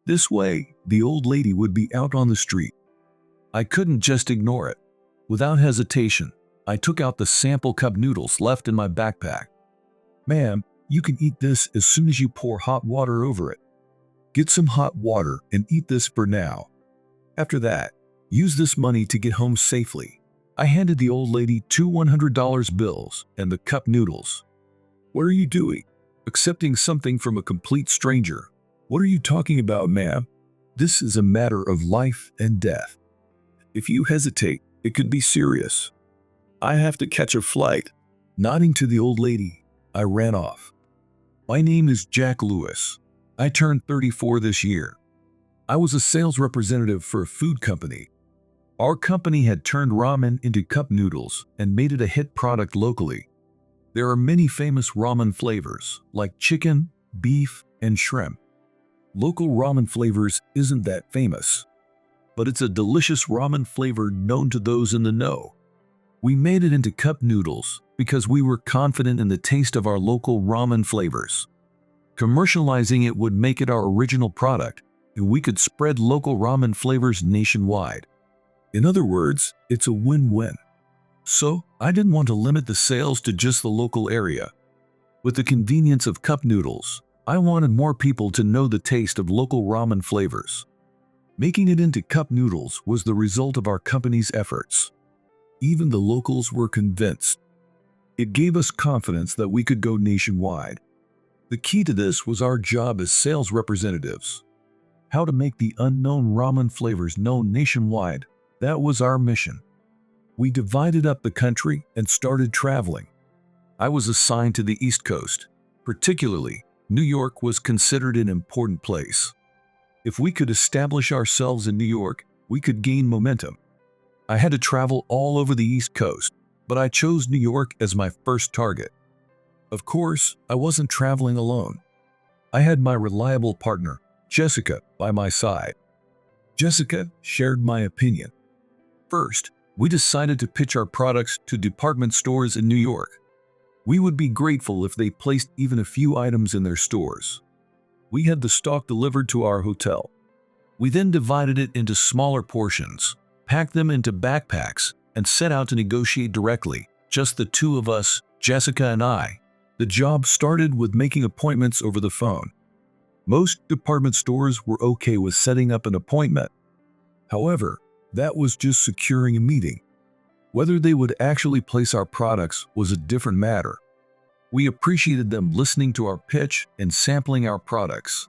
This way, the old lady would be out on the street. I couldn't just ignore it. Without hesitation, I took out the sample cup noodles left in my backpack. "Ma'am, you can eat this as soon as you pour hot water over it. Get some hot water and eat this for now. After that, use this money to get home safely." I handed the old lady two $100 bills and the cup noodles. "What are you doing? Accepting something from a complete stranger? What are you talking about, ma'am? This is a matter of life and death. If you hesitate, it could be serious. I have to catch a flight." Nodding to the old lady, I ran off. My name is Jack Lewis. I turned 34 this year. I was a sales representative for a food company. Our company had turned ramen into cup noodles and made it a hit product locally. There are many famous ramen flavors, like chicken, beef, and shrimp. Local ramen flavors isn't that famous, but it's a delicious ramen flavor known to those in the know. We made it into cup noodles because we were confident in the taste of our local ramen flavors. Commercializing it would make it our original product, and we could spread local ramen flavors nationwide. In other words, it's a win-win. So, I didn't want to limit the sales to just the local area. With the convenience of cup noodles, I wanted more people to know the taste of local ramen flavors. Making it into cup noodles was the result of our company's efforts. Even the locals were convinced. It gave us confidence that we could go nationwide. The key to this was our job as sales representatives. How to make the unknown ramen flavors known nationwide. That was our mission. We divided up the country and started traveling. I was assigned to the East Coast. Particularly, New York was considered an important place. If we could establish ourselves in New York, we could gain momentum. I had to travel all over the East Coast, but I chose New York as my first target. Of course, I wasn't traveling alone. I had my reliable partner, Jessica, by my side. Jessica shared my opinion. First, we decided to pitch our products to department stores in New York. We would be grateful if they placed even a few items in their stores. We had the stock delivered to our hotel. We then divided it into smaller portions, packed them into backpacks, and set out to negotiate directly, just the two of us, Jessica and I. The job started with making appointments over the phone. Most department stores were okay with setting up an appointment. However, that was just securing a meeting. Whether they would actually place our products was a different matter. We appreciated them listening to our pitch and sampling our products.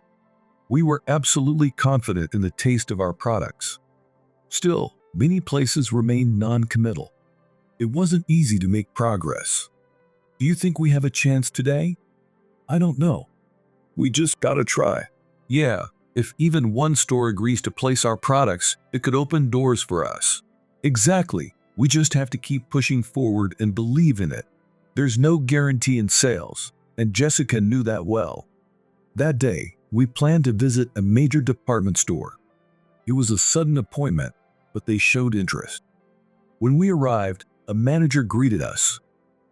We were absolutely confident in the taste of our products. Still, many places remained non-committal. It wasn't easy to make progress. Do you think we have a chance today? I don't know. We just gotta try. Yeah, if even one store agrees to place our products, it could open doors for us. Exactly. We just have to keep pushing forward and believe in it. There's no guarantee in sales, and Jessica knew that well. That day, we planned to visit a major department store. It was a sudden appointment, but they showed interest. When we arrived, a manager greeted us.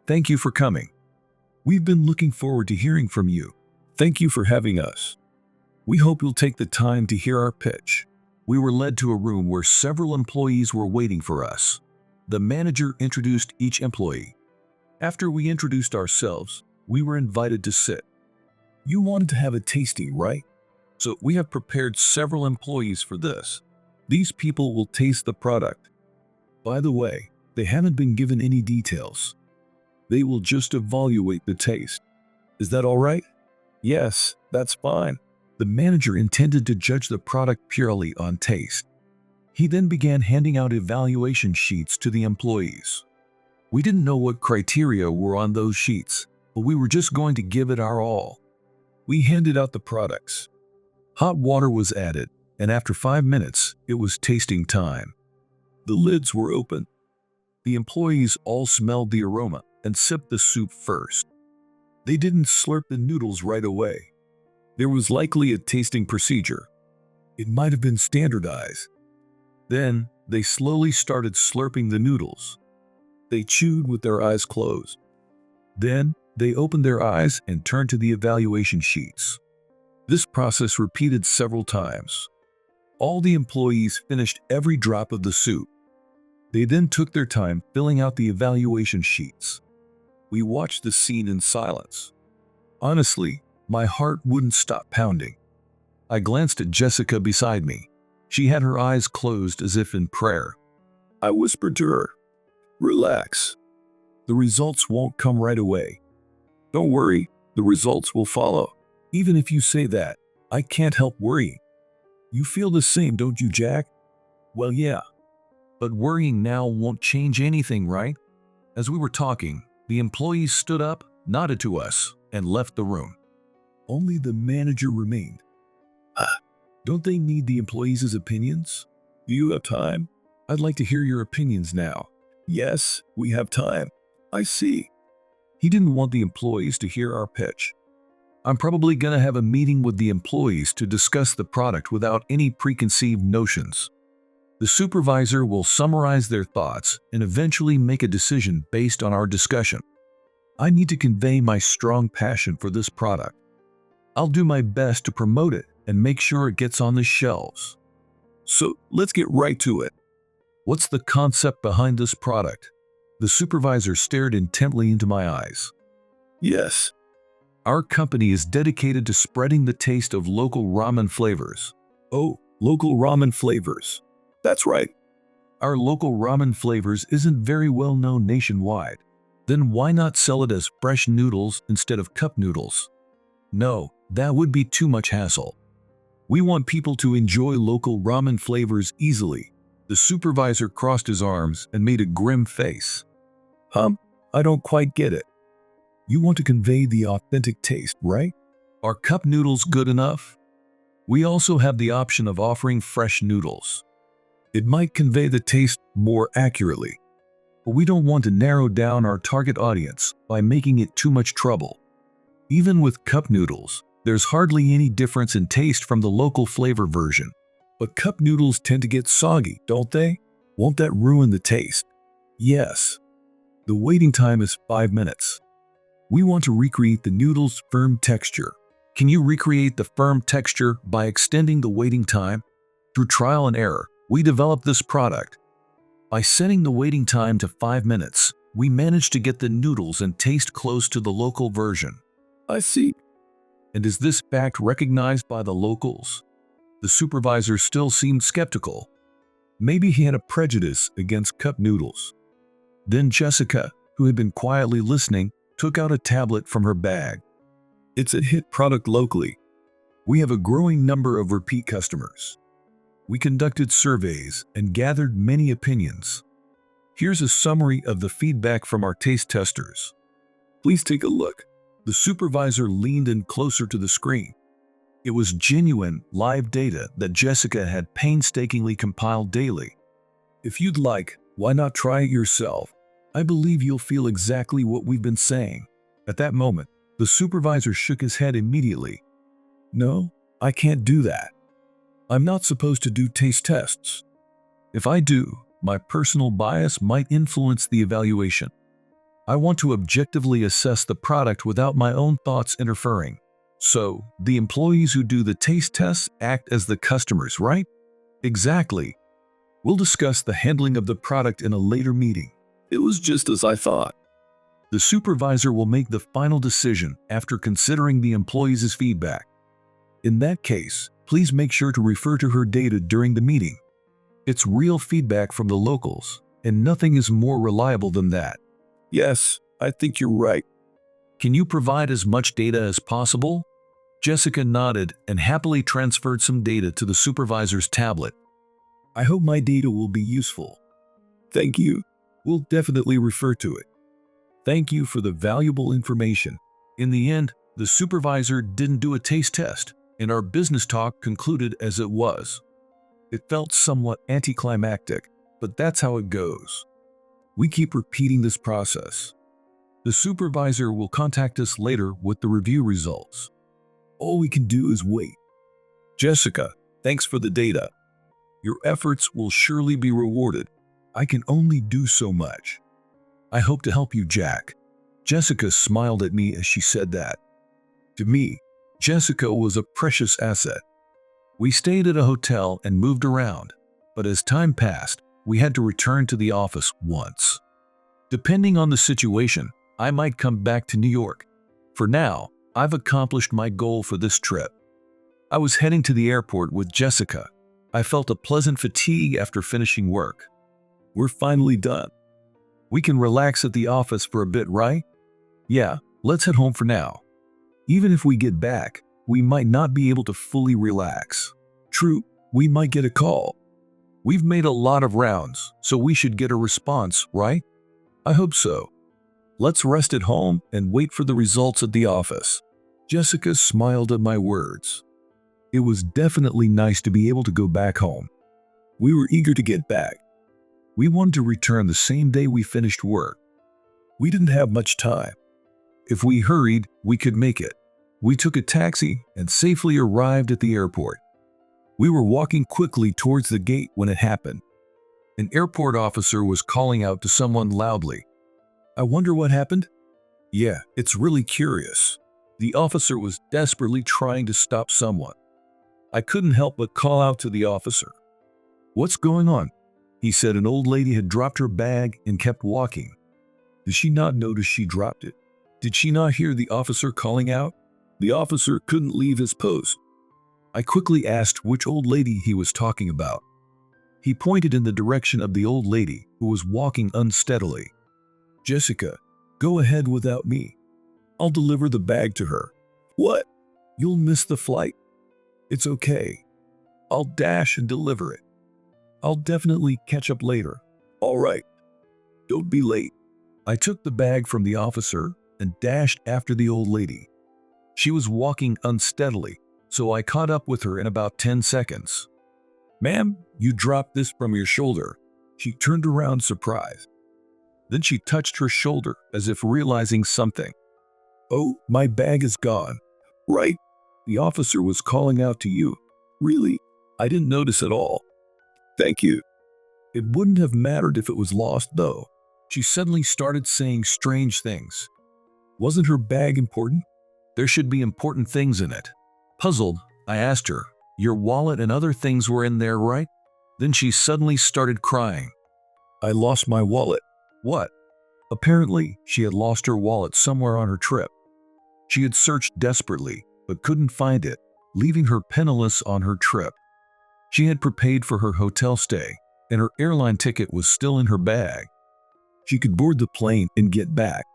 "Thank you for coming. We've been looking forward to hearing from you. Thank you for having us. We hope you'll take the time to hear our pitch." We were led to a room where several employees were waiting for us. The manager introduced each employee. After we introduced ourselves, we were invited to sit. "You wanted to have a tasting, right? So we have prepared several employees for this. These people will taste the product. By the way, they haven't been given any details. They will just evaluate the taste. Is that all right?" "Yes, that's fine." The manager intended to judge the product purely on taste. He then began handing out evaluation sheets to the employees. We didn't know what criteria were on those sheets, but we were just going to give it our all. We handed out the products. Hot water was added, and after 5 minutes, it was tasting time. The lids were open. The employees all smelled the aroma and sipped the soup first. They didn't slurp the noodles right away. There was likely a tasting procedure. It might have been standardized. Then, they slowly started slurping the noodles. They chewed with their eyes closed. Then, they opened their eyes and turned to the evaluation sheets. This process repeated several times. All the employees finished every drop of the soup. They then took their time filling out the evaluation sheets. We watched the scene in silence. Honestly, my heart wouldn't stop pounding. I glanced at Jessica beside me. She had her eyes closed as if in prayer. I whispered to her, "Relax. The results won't come right away. Don't worry, the results will follow." Even if you say that, I can't help worrying. You feel the same, don't you, Jack? Well, yeah. But worrying now won't change anything, right? As we were talking, the employees stood up, nodded to us, and left the room. Only the manager remained. Don't they need the employees' opinions? Do you have time? I'd like to hear your opinions now. Yes, we have time. I see. He didn't want the employees to hear our pitch. I'm probably going to have a meeting with the employees to discuss the product without any preconceived notions. The supervisor will summarize their thoughts and eventually make a decision based on our discussion. I need to convey my strong passion for this product. I'll do my best to promote it and make sure it gets on the shelves. So let's get right to it. What's the concept behind this product? The supervisor stared intently into my eyes. Yes. Our company is dedicated to spreading the taste of local ramen flavors. Oh, local ramen flavors. That's right. Our local ramen flavors isn't very well known nationwide. Then why not sell it as fresh noodles instead of cup noodles? No, that would be too much hassle. We want people to enjoy local ramen flavors easily. The supervisor crossed his arms and made a grim face. I don't quite get it. You want to convey the authentic taste, right? Are cup noodles good enough? We also have the option of offering fresh noodles. It might convey the taste more accurately, but we don't want to narrow down our target audience by making it too much trouble. Even with cup noodles, there's hardly any difference in taste from the local flavor version. But cup noodles tend to get soggy, don't they? Won't that ruin the taste? Yes. The waiting time is 5 minutes. We want to recreate the noodle's firm texture. Can you recreate the firm texture by extending the waiting time? Through trial and error, we developed this product. By setting the waiting time to 5 minutes, we managed to get the noodles and taste close to the local version. I see. And is this fact recognized by the locals? The supervisor still seemed skeptical. Maybe he had a prejudice against cup noodles. Then Jessica, who had been quietly listening, took out a tablet from her bag. It's a hit product locally. We have a growing number of repeat customers. We conducted surveys and gathered many opinions. Here's a summary of the feedback from our taste testers. Please take a look. The supervisor leaned in closer to the screen. It was genuine, live data that Jessica had painstakingly compiled daily. If you'd like, why not try it yourself? I believe you'll feel exactly what we've been saying. At that moment, the supervisor shook his head immediately. No, I can't do that. I'm not supposed to do taste tests. If I do, my personal bias might influence the evaluation. I want to objectively assess the product without my own thoughts interfering. So, the employees who do the taste tests act as the customers, right? Exactly. We'll discuss the handling of the product in a later meeting. It was just as I thought. The supervisor will make the final decision after considering the employees' feedback. In that case, please make sure to refer to her data during the meeting. It's real feedback from the locals, and nothing is more reliable than that. Yes, I think you're right. Can you provide as much data as possible? Jessica nodded and happily transferred some data to the supervisor's tablet. I hope my data will be useful. Thank you. We'll definitely refer to it. Thank you for the valuable information. In the end, the supervisor didn't do a taste test, and our business talk concluded as it was. It felt somewhat anticlimactic, but that's how it goes. We keep repeating this process. The supervisor will contact us later with the review results. All we can do is wait. Jessica, thanks for the data. Your efforts will surely be rewarded. I can only do so much. I hope to help you, Jack. Jessica smiled at me as she said that. To me, Jessica was a precious asset. We stayed at a hotel and moved around, but as time passed, we had to return to the office once. Depending on the situation, I might come back to New York. For now, I've accomplished my goal for this trip. I was heading to the airport with Jessica. I felt a pleasant fatigue after finishing work. We're finally done. We can relax at the office for a bit, right? Yeah, let's head home for now. Even if we get back, we might not be able to fully relax. True, we might get a call. We've made a lot of rounds, so we should get a response, right? I hope so. Let's rest at home and wait for the results at the office. Jessica smiled at my words. It was definitely nice to be able to go back home. We were eager to get back. We wanted to return the same day we finished work. We didn't have much time. If we hurried, we could make it. We took a taxi and safely arrived at the airport. We were walking quickly towards the gate when it happened. An airport officer was calling out to someone loudly. I wonder what happened? Yeah, it's really curious. The officer was desperately trying to stop someone. I couldn't help but call out to the officer. What's going on? He said an old lady had dropped her bag and kept walking. Did she not notice she dropped it? Did she not hear the officer calling out? The officer couldn't leave his post. I quickly asked which old lady he was talking about. He pointed in the direction of the old lady who was walking unsteadily. Jessica, go ahead without me. I'll deliver the bag to her. What? You'll miss the flight. It's okay. I'll dash and deliver it. I'll definitely catch up later. All right. Don't be late. I took the bag from the officer and dashed after the old lady. She was walking unsteadily, so I caught up with her in about 10 seconds. Ma'am, you dropped this from your shoulder. She turned around surprised. Then she touched her shoulder as if realizing something. Oh, my bag is gone. Right. The officer was calling out to you. Really? I didn't notice at all. Thank you. It wouldn't have mattered if it was lost, though. She suddenly started saying strange things. Wasn't her bag important? There should be important things in it. Puzzled, I asked her, your wallet and other things were in there, right? Then she suddenly started crying. I lost my wallet. What? Apparently, she had lost her wallet somewhere on her trip. She had searched desperately, but couldn't find it, leaving her penniless on her trip. She had prepaid for her hotel stay, and her airline ticket was still in her bag. She could board the plane and get back,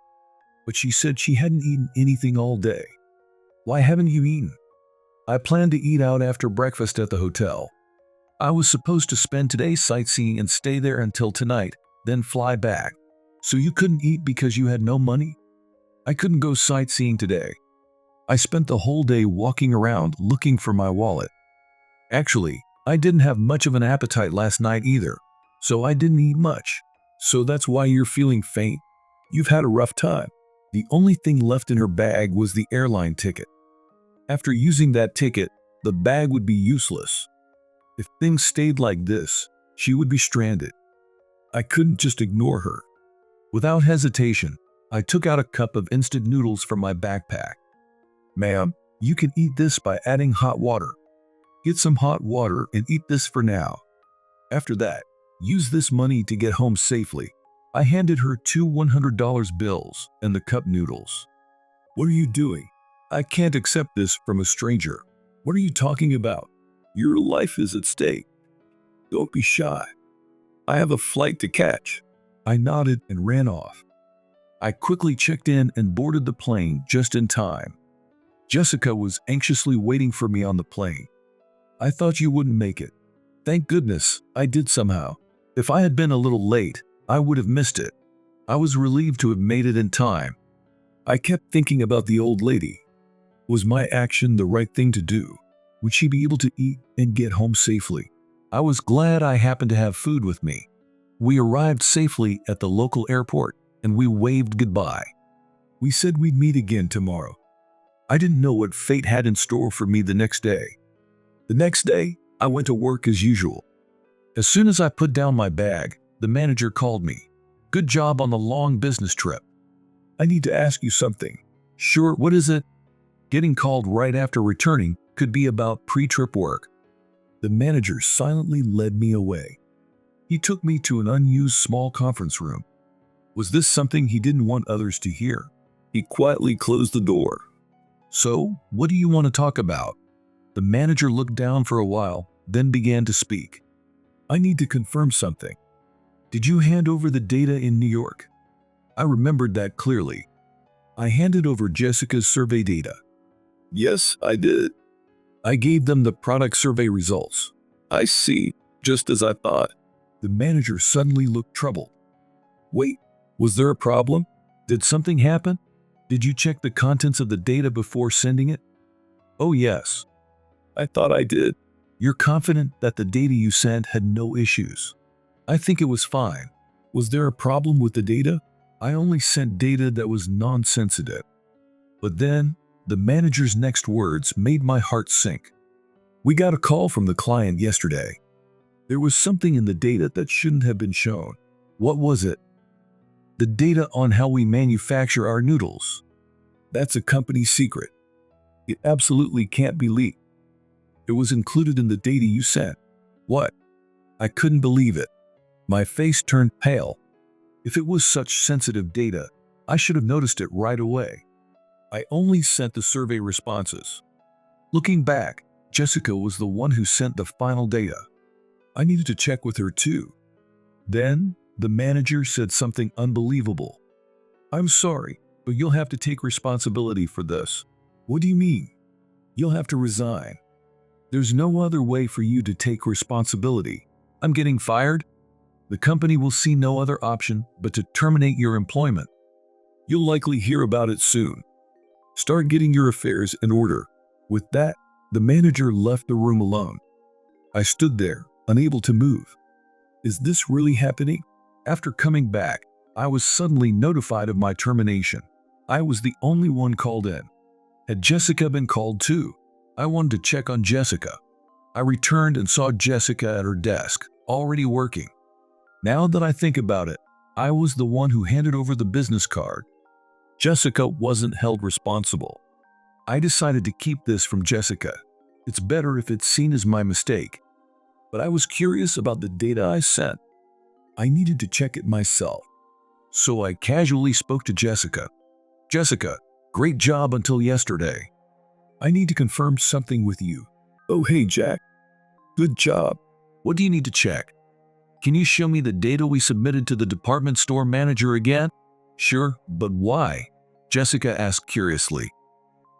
but she said she hadn't eaten anything all day. Why haven't you eaten? I planned to eat out after breakfast at the hotel. I was supposed to spend today sightseeing and stay there until tonight, then fly back. So you couldn't eat because you had no money? I couldn't go sightseeing today. I spent the whole day walking around looking for my wallet. Actually, I didn't have much of an appetite last night either, so I didn't eat much. So that's why you're feeling faint. You've had a rough time. The only thing left in her bag was the airline ticket. After using that ticket, the bag would be useless. If things stayed like this, she would be stranded. I couldn't just ignore her. Without hesitation, I took out a cup of instant noodles from my backpack. Ma'am, you can eat this by adding hot water. Get some hot water and eat this for now. After that, use this money to get home safely. I handed her 2 $100 bills and the cup noodles. What are you doing? I can't accept this from a stranger. What are you talking about? Your life is at stake. Don't be shy. I have a flight to catch. I nodded and ran off. I quickly checked in and boarded the plane just in time. Jessica was anxiously waiting for me on the plane. I thought you wouldn't make it. Thank goodness, I did somehow. If I had been a little late, I would have missed it. I was relieved to have made it in time. I kept thinking about the old lady. Was my action the right thing to do? Would she be able to eat and get home safely? I was glad I happened to have food with me. We arrived safely at the local airport, and we waved goodbye. We said we'd meet again tomorrow. I didn't know what fate had in store for me the next day. The next day, I went to work as usual. As soon as I put down my bag, the manager called me. Good job on the long business trip. I need to ask you something. Sure, what is it? Getting called right after returning could be about pre-trip work. The manager silently led me away. He took me to an unused small conference room. Was this something he didn't want others to hear? He quietly closed the door. So, what do you want to talk about? The manager looked down for a while, then began to speak. I need to confirm something. Did you hand over the data in New York? I remembered that clearly. I handed over Jessica's survey data. Yes, I did. I gave them the product survey results. I see, just as I thought. The manager suddenly looked troubled. Wait, was there a problem? Did something happen? Did you check the contents of the data before sending it? Oh yes. I thought I did. You're confident that the data you sent had no issues? I think it was fine. Was there a problem with the data? I only sent data that was non-sensitive. But then, the manager's next words made my heart sink. We got a call from the client yesterday. There was something in the data that shouldn't have been shown. What was it? The data on how we manufacture our noodles. That's a company secret. It absolutely can't be leaked. It was included in the data you sent. What? I couldn't believe it. My face turned pale. If it was such sensitive data, I should have noticed it right away. I only sent the survey responses. Looking back, Jessica was the one who sent the final data. I needed to check with her too. Then, the manager said something unbelievable. I'm sorry, but you'll have to take responsibility for this. What do you mean? You'll have to resign. There's no other way for you to take responsibility. I'm getting fired? The company will see no other option but to terminate your employment. You'll likely hear about it soon. Start getting your affairs in order. With that, the manager left the room alone. I stood there, unable to move. Is this really happening? After coming back, I was suddenly notified of my termination. I was the only one called in. Had Jessica been called too? I wanted to check on Jessica. I returned and saw Jessica at her desk, already working. Now that I think about it, I was the one who handed over the business card. Jessica wasn't held responsible. I decided to keep this from Jessica. It's better if it's seen as my mistake. But I was curious about the data I sent. I needed to check it myself. So I casually spoke to Jessica. Jessica, great job until yesterday. I need to confirm something with you. Oh hey Jack. Good job. What do you need to check? Can you show me the data we submitted to the department store manager again? Sure, but why? Jessica asked curiously.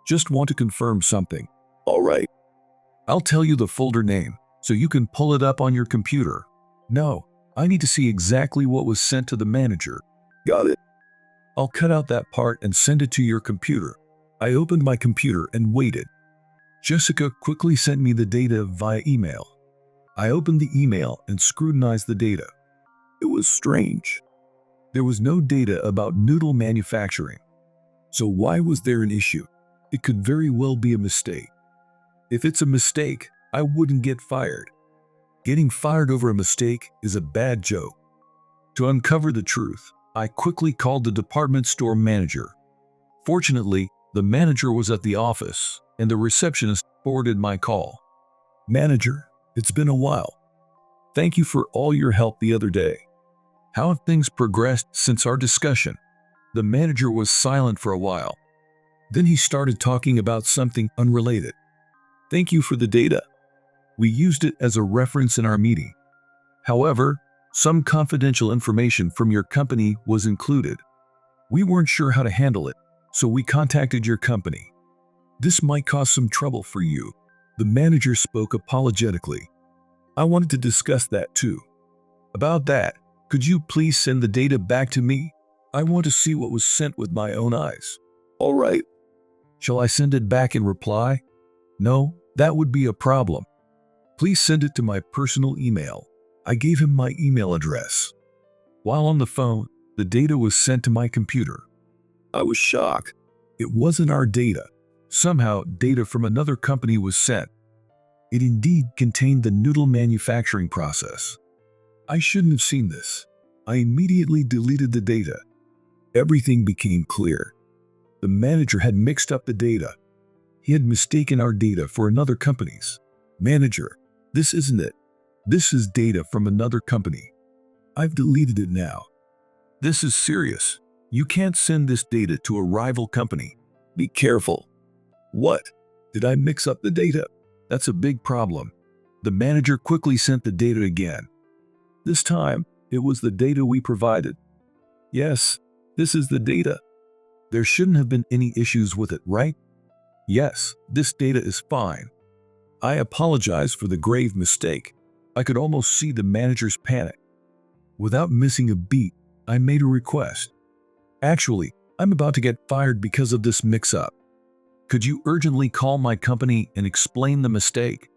Just want to confirm something. All right. I'll tell you the folder name, so you can pull it up on your computer. No, I need to see exactly what was sent to the manager. Got it. I'll cut out that part and send it to your computer. I opened my computer and waited. Jessica quickly sent me the data via email. I opened the email and scrutinized the data. It was strange. There was no data about noodle manufacturing. So why was there an issue? It could very well be a mistake. If it's a mistake, I wouldn't get fired. Getting fired over a mistake is a bad joke. To uncover the truth, I quickly called the department store manager. Fortunately, the manager was at the office, and the receptionist forwarded my call. Manager, it's been a while. Thank you for all your help the other day. How have things progressed since our discussion? The manager was silent for a while. Then he started talking about something unrelated. Thank you for the data. We used it as a reference in our meeting. However, some confidential information from your company was included. We weren't sure how to handle it, so we contacted your company. This might cause some trouble for you. The manager spoke apologetically. I wanted to discuss that too. About that, could you please send the data back to me? I want to see what was sent with my own eyes. All right. Shall I send it back in reply? No, that would be a problem. Please send it to my personal email. I gave him my email address. While on the phone, the data was sent to my computer. I was shocked. It wasn't our data. Somehow, data from another company was sent. It indeed contained the noodle manufacturing process. I shouldn't have seen this. I immediately deleted the data. Everything became clear. The manager had mixed up the data. He had mistaken our data for another company's. Manager, this isn't it. This is data from another company. I've deleted it now. This is serious. You can't send this data to a rival company. Be careful. What? Did I mix up the data? That's a big problem. The manager quickly sent the data again. This time, it was the data we provided. Yes, this is the data. There shouldn't have been any issues with it, right? Yes, this data is fine. I apologize for the grave mistake. I could almost see the manager's panic. Without missing a beat, I made a request. Actually, I'm about to get fired because of this mix-up. Could you urgently call my company and explain the mistake?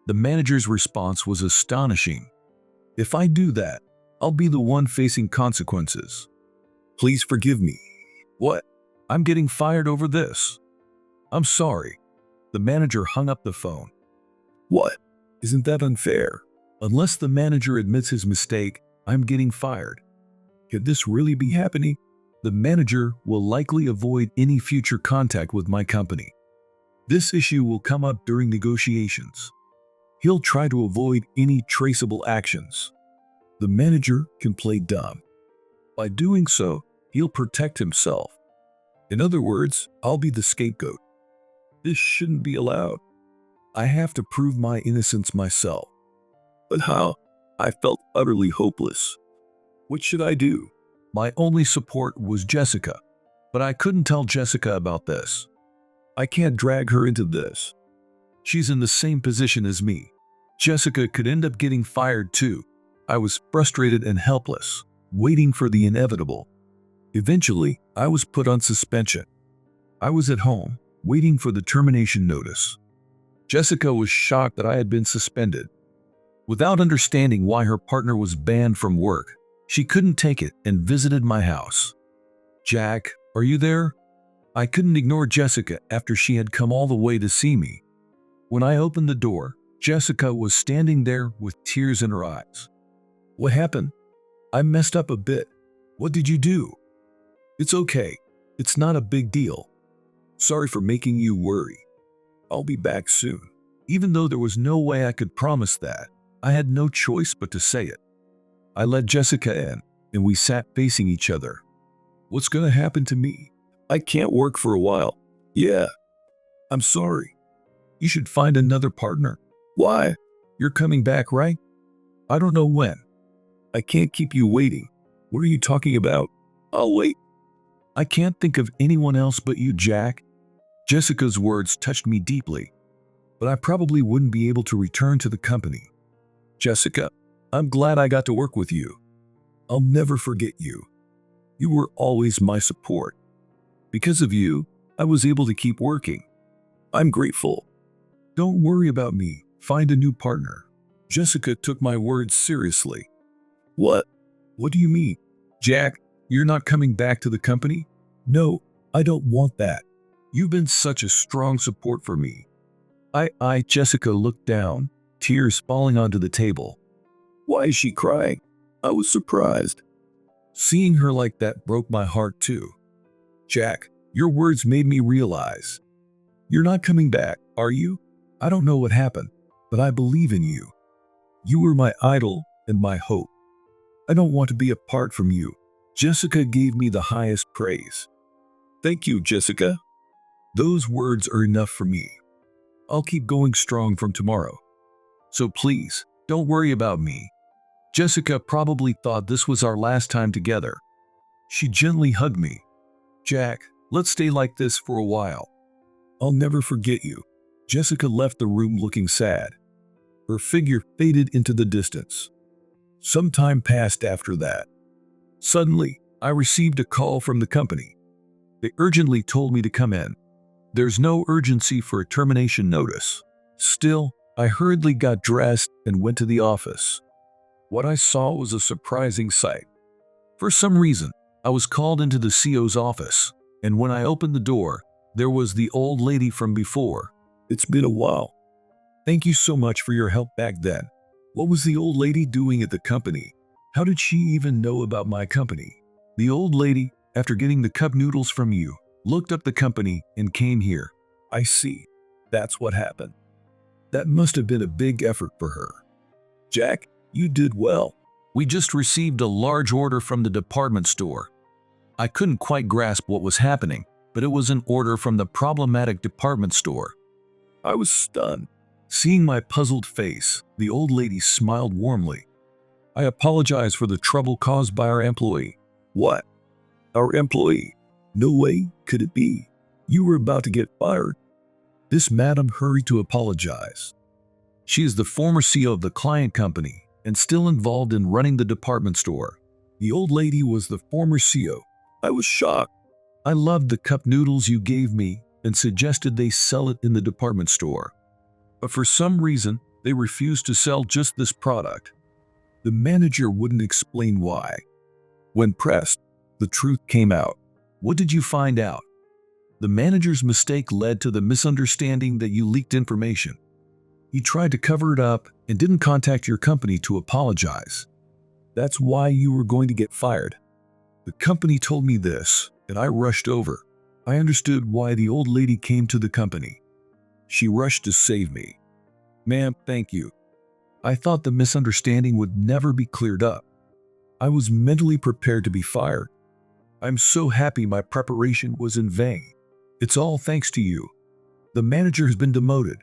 The manager's response was astonishing. If I do that, I'll be the one facing consequences. Please forgive me. What? I'm getting fired over this. I'm sorry. The manager hung up the phone. What? Isn't that unfair? Unless the manager admits his mistake, I'm getting fired. Could this really be happening? The manager will likely avoid any future contact with my company. This issue will come up during negotiations. He'll try to avoid any traceable actions. The manager can play dumb. By doing so, he'll protect himself. In other words, I'll be the scapegoat. This shouldn't be allowed. I have to prove my innocence myself. But how? I felt utterly hopeless. What should I do? My only support was Jessica, but I couldn't tell Jessica about this. I can't drag her into this. She's in the same position as me. Jessica could end up getting fired too. I was frustrated and helpless, waiting for the inevitable. Eventually, I was put on suspension. I was at home, waiting for the termination notice. Jessica was shocked that I had been suspended. Without understanding why her partner was banned from work, she couldn't take it and visited my house. Jack, are you there? I couldn't ignore Jessica after she had come all the way to see me. When I opened the door, Jessica was standing there with tears in her eyes. What happened? I messed up a bit. What did you do? It's okay. It's not a big deal. Sorry for making you worry. I'll be back soon. Even though there was no way I could promise that, I had no choice but to say it. I let Jessica in, and we sat facing each other. What's going to happen to me? I can't work for a while. Yeah. I'm sorry. You should find another partner. Why? You're coming back, right? I don't know when. I can't keep you waiting. What are you talking about? I'll wait. I can't think of anyone else but you, Jack. Jessica's words touched me deeply, but I probably wouldn't be able to return to the company. Jessica, I'm glad I got to work with you. I'll never forget you. You were always my support. Because of you, I was able to keep working. I'm grateful. Don't worry about me. Find a new partner. Jessica took my words seriously. What? What do you mean? Jack, you're not coming back to the company? No, I don't want that. You've been such a strong support for me. Jessica looked down, tears falling onto the table. Why is she crying? I was surprised. Seeing her like that broke my heart too. Jack, your words made me realize. You're not coming back, are you? I don't know what happened, but I believe in you. You were my idol and my hope. I don't want to be apart from you. Jessica gave me the highest praise. Thank you, Jessica. Those words are enough for me. I'll keep going strong from tomorrow. So please, don't worry about me. Jessica probably thought this was our last time together. She gently hugged me. Jack, let's stay like this for a while. I'll never forget you. Jessica left the room looking sad. Her figure faded into the distance. Some time passed after that. Suddenly, I received a call from the company. They urgently told me to come in. There's no urgency for a termination notice. Still, I hurriedly got dressed and went to the office. What I saw was a surprising sight. For some reason, I was called into the CO's office, and when I opened the door, there was the old lady from before. It's been a while. Thank you so much for your help back then. What was the old lady doing at the company? How did she even know about my company? The old lady, after getting the cup noodles from you, looked up the company and came here. I see. That's what happened. That must have been a big effort for her. Jack, you did well. We just received a large order from the department store. I couldn't quite grasp what was happening, but it was an order from the problematic department store. I was stunned. Seeing my puzzled face, the old lady smiled warmly. I apologize for the trouble caused by our employee. What? Our employee? No way could it be. You were about to get fired. This madam hurried to apologize. She is the former CEO of the client company and still involved in running the department store. The old lady was the former CEO. I was shocked. I loved the cup noodles you gave me and suggested they sell it in the department store. But for some reason, they refused to sell just this product. The manager wouldn't explain why. When pressed, the truth came out. What did you find out? The manager's mistake led to the misunderstanding that you leaked information. He tried to cover it up and didn't contact your company to apologize. That's why you were going to get fired. The company told me this, and I rushed over. I understood why the old lady came to the company. She rushed to save me. Ma'am, thank you. I thought the misunderstanding would never be cleared up. I was mentally prepared to be fired. I'm so happy my preparation was in vain. It's all thanks to you. The manager has been demoted.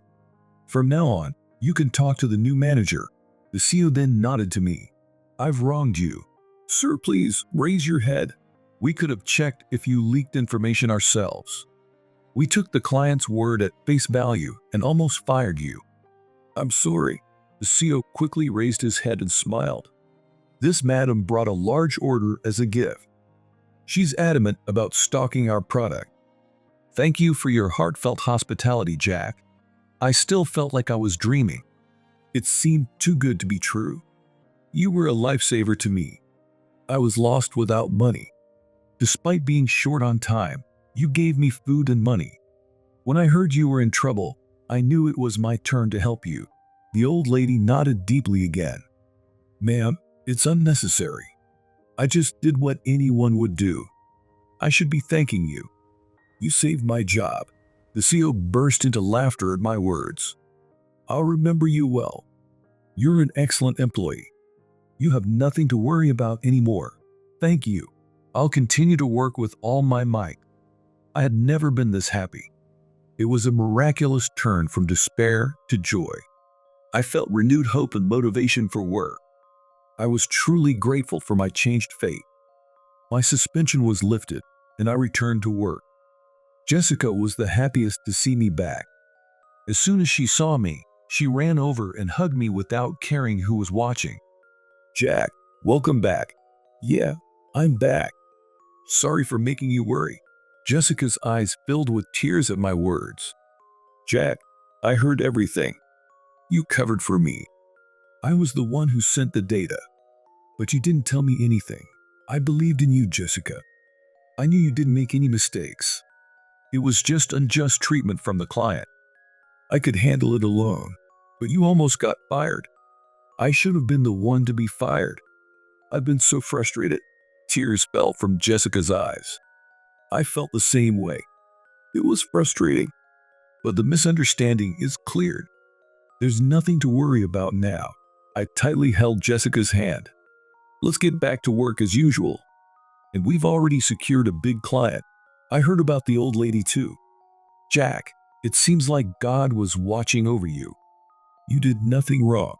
From now on, you can talk to the new manager. The CEO then nodded to me. I've wronged you. Sir, please raise your head. We could have checked if you leaked information ourselves. We took the client's word at face value and almost fired you. I'm sorry. The CEO quickly raised his head and smiled. This madam brought a large order as a gift. She's adamant about stocking our product. Thank you for your heartfelt hospitality, Jack. I still felt like I was dreaming. It seemed too good to be true. You were a lifesaver to me. I was lost without money. Despite being short on time, you gave me food and money. When I heard you were in trouble, I knew it was my turn to help you. The old lady nodded deeply again. Ma'am, it's unnecessary. I just did what anyone would do. I should be thanking you. You saved my job. The CEO burst into laughter at my words. I'll remember you well. You're an excellent employee. You have nothing to worry about anymore. Thank you. I'll continue to work with all my might. I had never been this happy. It was a miraculous turn from despair to joy. I felt renewed hope and motivation for work. I was truly grateful for my changed fate. My suspension was lifted, and I returned to work. Jessica was the happiest to see me back. As soon as she saw me, she ran over and hugged me without caring who was watching. Jack, welcome back. Yeah, I'm back. Sorry for making you worry. Jessica's eyes filled with tears at my words. Jack, I heard everything. You covered for me. I was the one who sent the data. But you didn't tell me anything. I believed in you, Jessica. I knew you didn't make any mistakes. It was just unjust treatment from the client. I could handle it alone, but you almost got fired. I should have been the one to be fired. I've been so frustrated. Tears fell from Jessica's eyes. I felt the same way. It was frustrating, but the misunderstanding is cleared. There's nothing to worry about now. I tightly held Jessica's hand. Let's get back to work as usual. And we've already secured a big client. I heard about the old lady too. Jack, it seems like God was watching over you. You did nothing wrong.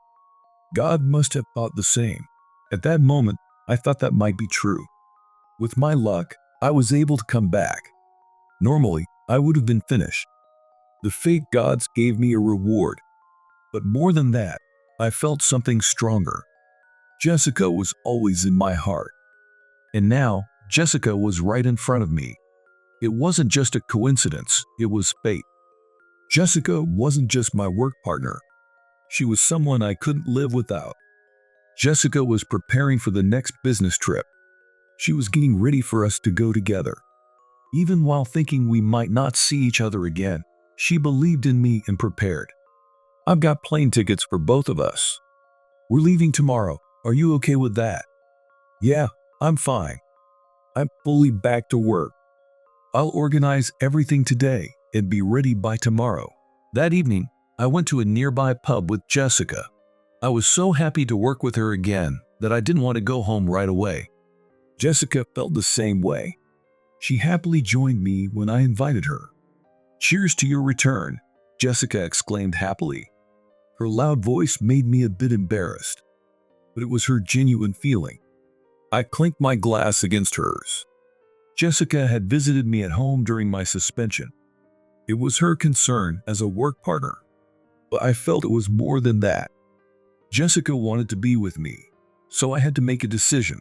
God must have thought the same. At that moment, I thought that might be true. With my luck, I was able to come back. Normally, I would have been finished. The fate gods gave me a reward. But more than that, I felt something stronger. Jessica was always in my heart. And now, Jessica was right in front of me. It wasn't just a coincidence, it was fate. Jessica wasn't just my work partner. She was someone I couldn't live without. Jessica was preparing for the next business trip. She was getting ready for us to go together. Even while thinking we might not see each other again, she believed in me and prepared. I've got plane tickets for both of us. We're leaving tomorrow. Are you okay with that? Yeah, I'm fine. I'm fully back to work. I'll organize everything today and be ready by tomorrow. That evening, I went to a nearby pub with Jessica. I was so happy to work with her again that I didn't want to go home right away. Jessica felt the same way. She happily joined me when I invited her. "Cheers to your return," Jessica exclaimed happily. Her loud voice made me a bit embarrassed, but it was her genuine feeling. I clinked my glass against hers. Jessica had visited me at home during my suspension. It was her concern as a work partner, but I felt it was more than that. Jessica wanted to be with me, so I had to make a decision.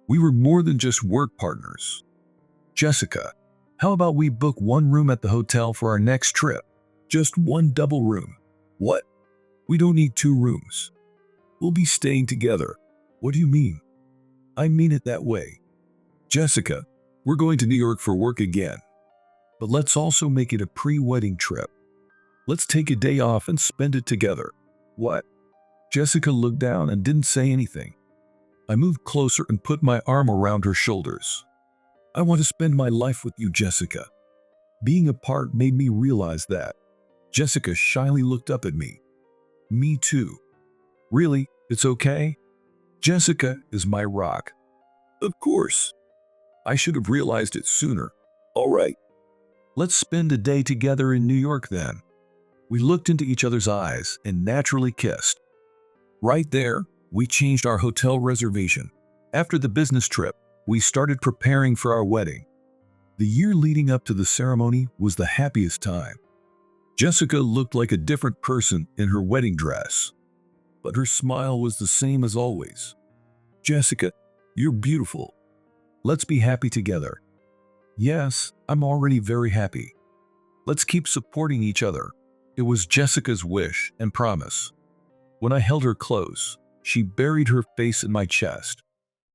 We were more than just work partners. "Jessica, how about we book one room at the hotel for our next trip? Just one double room." "What? We don't need two rooms. We'll be staying together." "What do you mean?" "I mean it that way. Jessica, we're going to New York for work again. But let's also make it a pre-wedding trip. Let's take a day off and spend it together." "What?" Jessica looked down and didn't say anything. I moved closer and put my arm around her shoulders. "I want to spend my life with you, Jessica." Being apart made me realize that. Jessica shyly looked up at me. "Me too." "Really? It's okay?" "Jessica is my rock." "Of course. I should have realized it sooner." "All right. Let's spend a day together in New York then." We looked into each other's eyes and naturally kissed. Right there, we changed our hotel reservation. After the business trip, we started preparing for our wedding. The year leading up to the ceremony was the happiest time. Jessica looked like a different person in her wedding dress, but her smile was the same as always. "Jessica, you're beautiful. Let's be happy together." "Yes, I'm already very happy. Let's keep supporting each other." It was Jessica's wish and promise. When I held her close, she buried her face in my chest.